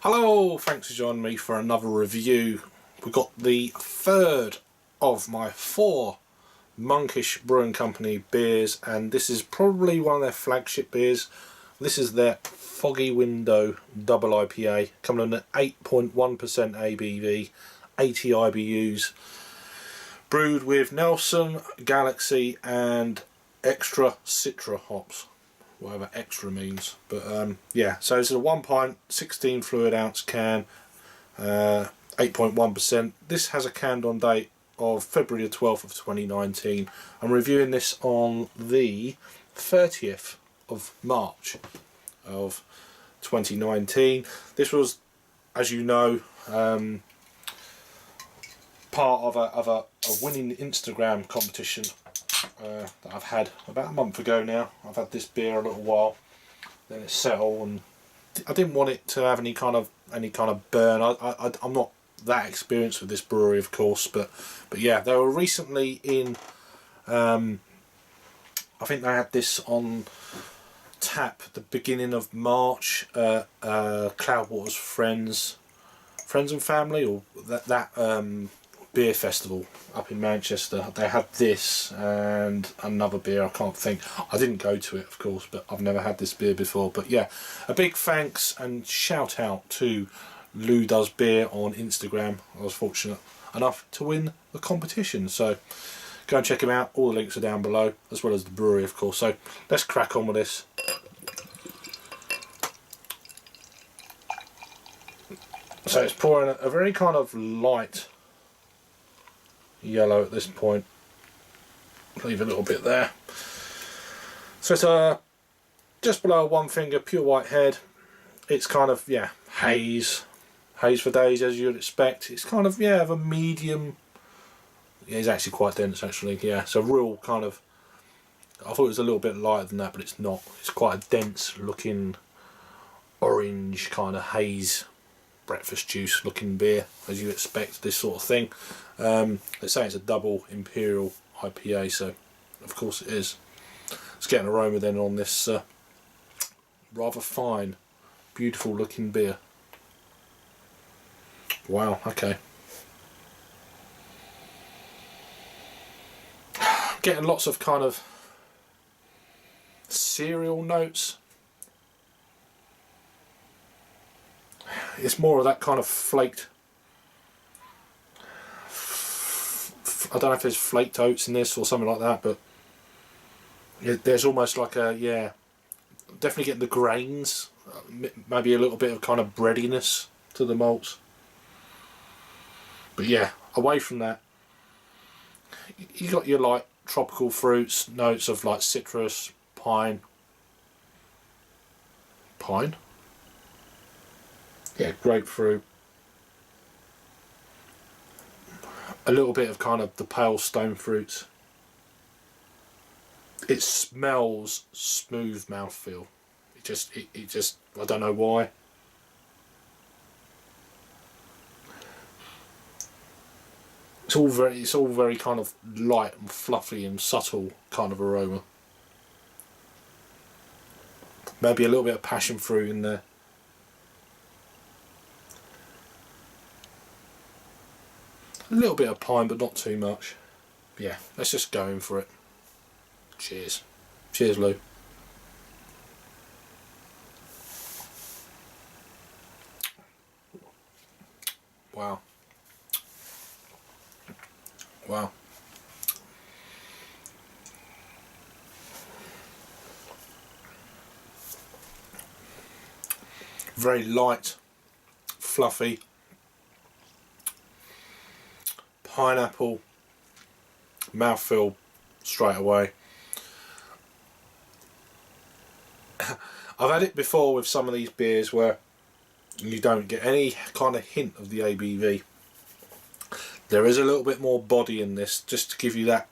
Hello, thanks for joining me for another review. We've got the third of my 4 Monkish Brewing Company beers, and this is probably one of their flagship beers. This is their Foggy Window Double IPA, coming in at 8.1% ABV, 80 IBUs, brewed with Nelson, Galaxy and extra Citra hops. Whatever extra means, but yeah, so it's a 1 pint 16 fluid ounce can, 8.1%. this has a canned on date of February the 12th of 2019. I'm reviewing this on the 30th of March of 2019. This was, as you know, part of a winning Instagram competition that I've had about a month ago now. I've had this beer a little while, then it settled, and I didn't want it to have any kind of burn. I'm not that experienced with this brewery, of course, but yeah, they were recently in. I think they had this on tap at the beginning of March. Cloudwater's friends and family, or that beer festival up in Manchester. They had this and another beer, I can't think. I didn't go to it, of course, but I've never had this beer before. But yeah, a big thanks and shout out to Lou Does Beer on Instagram. I was fortunate enough to win the competition, so go and check him out. All the links are down below, as well as the brewery, of course. So let's crack on with this. So it's pouring a very kind of light yellow at this point. Leave a little bit there. So it's just below a 1 finger pure white head. It's kind of, yeah, haze for days, as you'd expect. It's kind of, yeah, of a medium. Yeah, it's actually quite dense, actually. Yeah, so real kind of, I thought it was a little bit lighter than that, but it's not. It's quite a dense looking orange kind of haze, breakfast juice looking beer, as you expect this sort of thing. Let's say it's a double Imperial IPA, so of course it is. Let's get an aroma then on this rather fine, beautiful looking beer. Wow, okay. Getting lots of kind of cereal notes. It's more of that kind of flaked, I don't know if there's flaked oats in this or something like that, but there's almost like a, yeah, definitely getting the grains, maybe a little bit of kind of breadiness to the malts. But yeah, away from that, you got your like tropical fruits, notes of like citrus, pine, yeah, grapefruit, a little bit of kind of the pale stone fruits. It smells smooth mouthfeel. It just I don't know why. It's all very kind of light and fluffy and subtle kind of aroma. Maybe a little bit of passion fruit in there. A little bit of pine, but not too much. Yeah, let's just go in for it. Cheers. Cheers, Lou. Wow. Wow. Very light, fluffy. Pineapple mouthfeel straight away. I've had it before with some of these beers where you don't get any kind of hint of the ABV. There is a little bit more body in this, just to give you that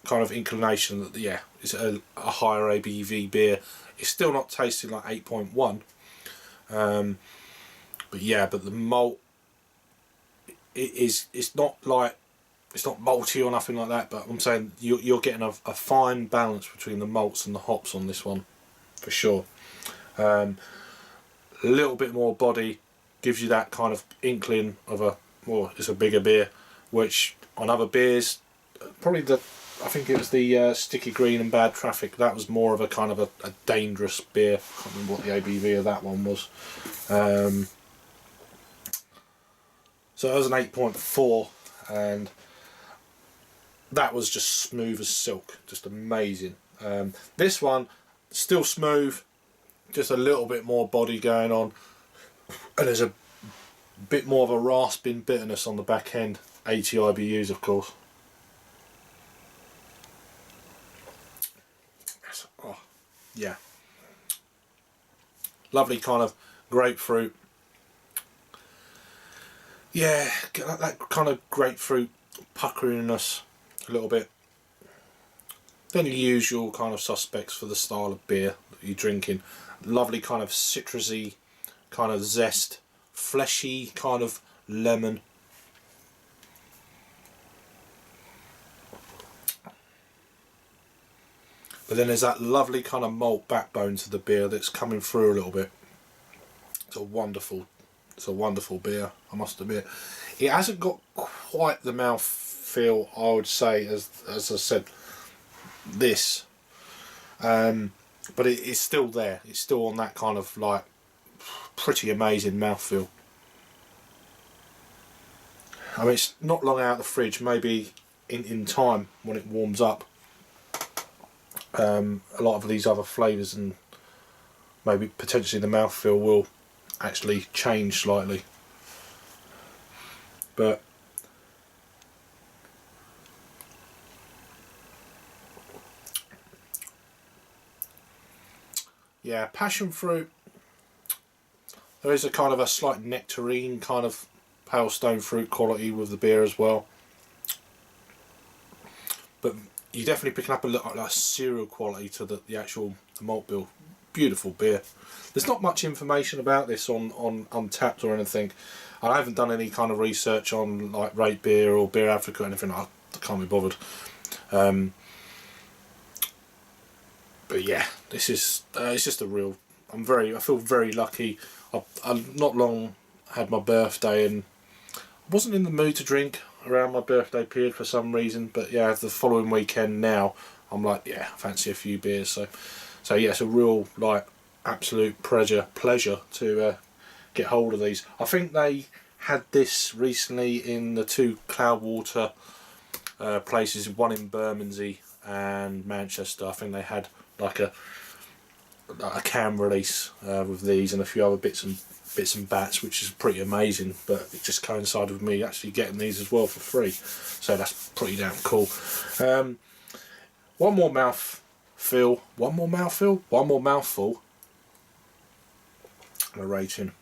kind of inclination that, yeah, it's a higher ABV beer. It's still not tasting like 8.1, but yeah, but the malt, it's not like, it's not malty or nothing like that, but I'm saying you're getting a fine balance between the malts and the hops on this one, for sure. A little bit more body, gives you that kind of inkling of it's a bigger beer, which on other beers, probably I think it was the Sticky Green and Bad Traffic, that was more of a kind of a dangerous beer. I can't remember what the ABV of that one was. So it was an 8.4, and that was just smooth as silk, just amazing. This one, still smooth, just a little bit more body going on, and there's a bit more of a rasping bitterness on the back end. 80 IBUs, of course. Oh, yeah. Lovely kind of grapefruit. Yeah, that kind of grapefruit puckeriness a little bit. Then your usual kind of suspects for the style of beer that you're drinking. Lovely kind of citrusy kind of zest, fleshy kind of lemon. But then there's that lovely kind of malt backbone to the beer that's coming through a little bit. It's a wonderful beer, I must admit. It hasn't got quite the mouth feel, I would say, as I said, this. But it's still there. It's still on that kind of like pretty amazing mouthfeel. I mean, it's not long out of the fridge. Maybe in time when it warms up, a lot of these other flavours and maybe potentially the mouthfeel will actually change slightly. But yeah, passion fruit. There is a kind of a slight nectarine kind of pale stone fruit quality with the beer as well. But you're definitely picking up a little like cereal quality to the actual malt bill. Beautiful beer. There's not much information about this on Untapped or anything. I haven't done any kind of research on like Rate Beer or Beer Africa or anything. I can't be bothered. But yeah, this is it's just a real. I feel very lucky. I've not long had my birthday and wasn't in the mood to drink around my birthday period for some reason. But yeah, the following weekend now, I'm like, yeah, I fancy a few beers. So yeah, it's a real like absolute pleasure to get hold of these. I think they had this recently in the two Cloudwater places, one in Bermondsey and Manchester. I think they had like a can release with these and a few other bits and bats, which is pretty amazing. But it just coincided with me actually getting these as well for free, so that's pretty damn cool. One more mouthful, and a rating.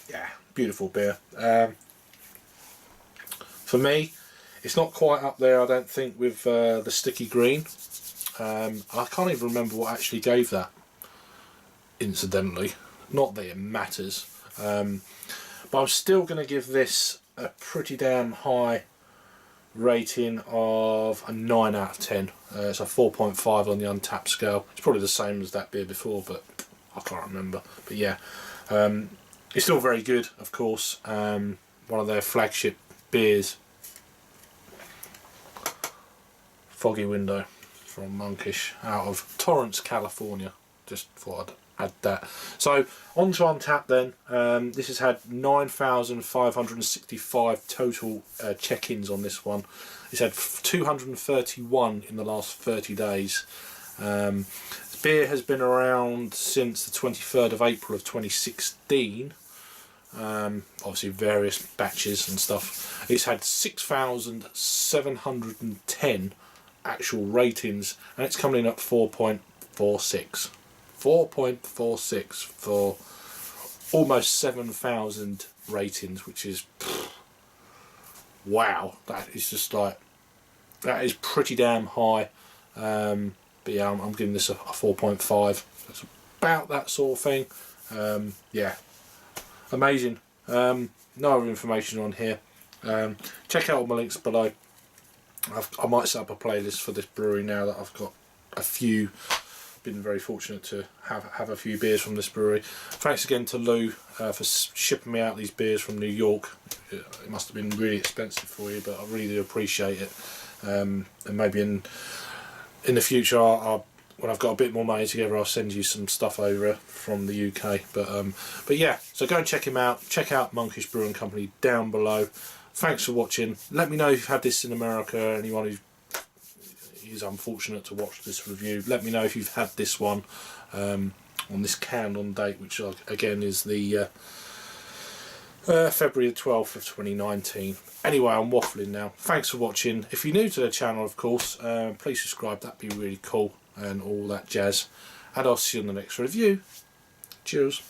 Yeah, beautiful beer. For me, it's not quite up there, I don't think, with the Sticky Green. I can't even remember what actually gave that, incidentally. Not that it matters. But I'm still going to give this a pretty damn high rating of a 9 out of 10. It's a 4.5 on the Untapped scale. It's probably the same as that beer before, but I can't remember. But yeah, it's still very good, of course. One of their flagship beers. Foggy Window from Monkish out of Torrance, California. Just thought I'd add that. So on to Untapped then. This has had 9,565 total check-ins on this one. It's had 231 in the last 30 days. This beer has been around since the 23rd of April of 2016. Obviously various batches and stuff. It's had 6,710 actual ratings, and it's coming in at 4.46. 4.46 for almost 7,000 ratings, which is wow. That is just like, that is pretty damn high. But yeah, I'm giving this a 4.5. It's about that sort of thing. Yeah, amazing. No other information on here. Check out all my links below. I might set up a playlist for this brewery now that I've got a few been very fortunate to have a few beers from this brewery. Thanks again to Lou for shipping me out these beers from New York. It must have been really expensive for you, but I really do appreciate it. And maybe in the future, when I've got a bit more money together, I'll send you some stuff over from the UK. But yeah, so go and check him out. Check out Monkish Brewing Company down below. Thanks for watching. Let me know if you've had this in America. Anyone who is unfortunate to watch this review, let me know if you've had this one on this can on date, which again is the February the 12th of 2019. Anyway, I'm waffling now. Thanks for watching. If you're new to the channel, of course, please subscribe. That'd be really cool, and all that jazz. And I'll see you in the next review. Cheers.